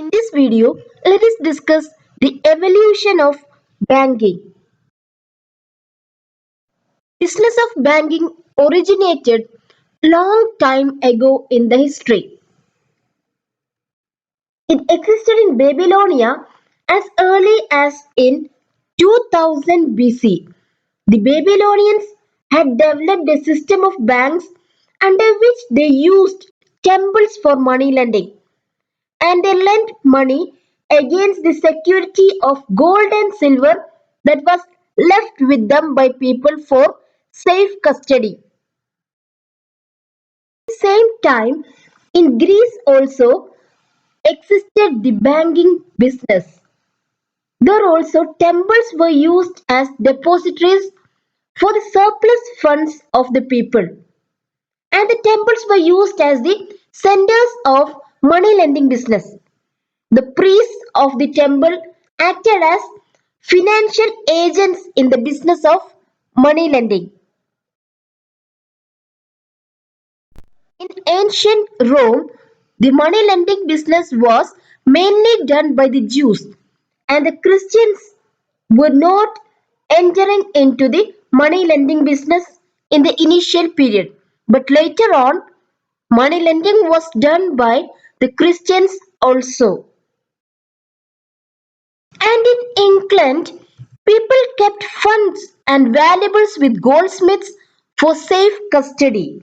In this video, let us discuss the evolution of banking. Business of banking originated long time ago in the history. It existed in Babylonia as early as in 2000 BC. The Babylonians had developed a system of banks under which they used temples for money lending, and they lent money against the security of gold and silver that was left with them by people for safe custody. At the same time, in Greece also existed the banking business. There also temples were used as depositories for the surplus funds of the people, and the temples were used as the centers of money lending business. The priests of the temple acted as financial agents in the business of money lending. In ancient Rome, the money lending business was mainly done by the Jews, and the Christians were not entering into the money lending business in the initial period. But later on, money lending was done by the Christians also. And in England, people kept funds and valuables with goldsmiths for safe custody.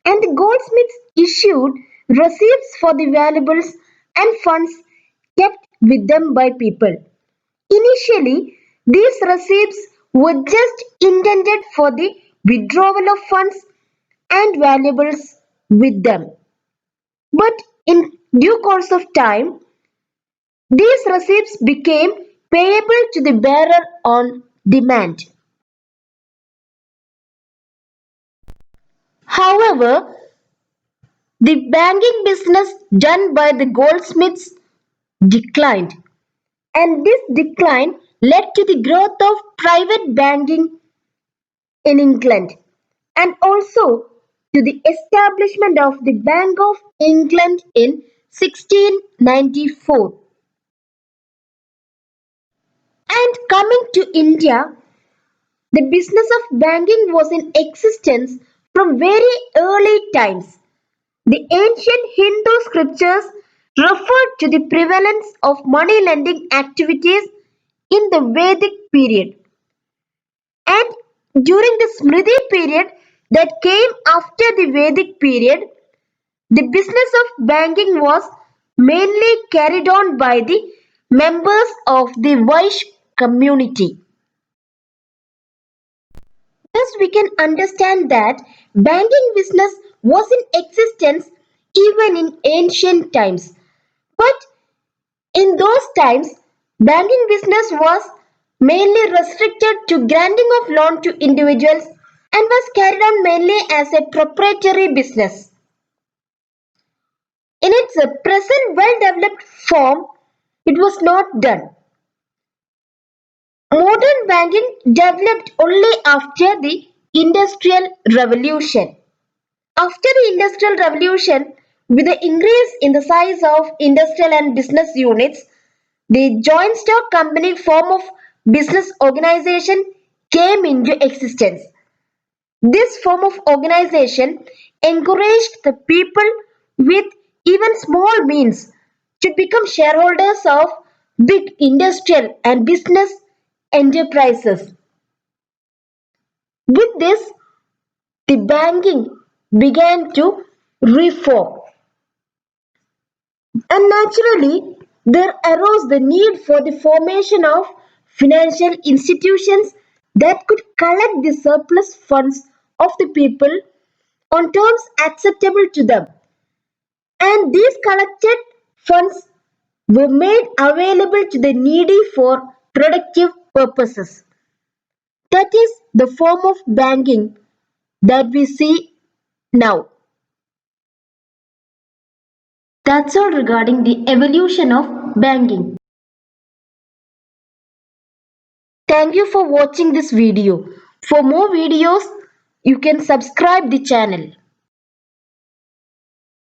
And the goldsmiths issued receipts for the valuables and funds kept with them by people. Initially, these receipts were just intended for the withdrawal of funds and valuables with them. But in due course of time, these receipts became payable to the bearer on demand. However, the banking business done by the goldsmiths declined, and this decline led to the growth of private banking in England and also to the establishment of the Bank of England in 1694. And coming to India, the business of banking was in existence from very early times. The ancient Hindu scriptures referred to the prevalence of money lending activities in the Vedic period. And during the Smriti period that came after the Vedic period, the business of banking was mainly carried on by the members of the Vaishya community. Thus, we can understand that banking business was in existence even in ancient times. But in those times, banking business was mainly restricted to granting of loan to individuals and was carried on mainly as a proprietary business. In its present well-developed form, it was not done. Modern banking developed only after the Industrial Revolution. After the Industrial Revolution, with the increase in the size of industrial and business units, the joint stock company form of business organization came into existence. This form of organization encouraged the people with even small means to become shareholders of big industrial and business enterprises. With this, the banking began to reform. And naturally, there arose the need for the formation of financial institutions that could collect the surplus funds of the people on terms acceptable to them. And these collected funds were made available to the needy for productive purposes. That is the form of banking that we see now. That's all regarding the evolution of banking. Thank you for watching this video. For more videos, you can subscribe the channel.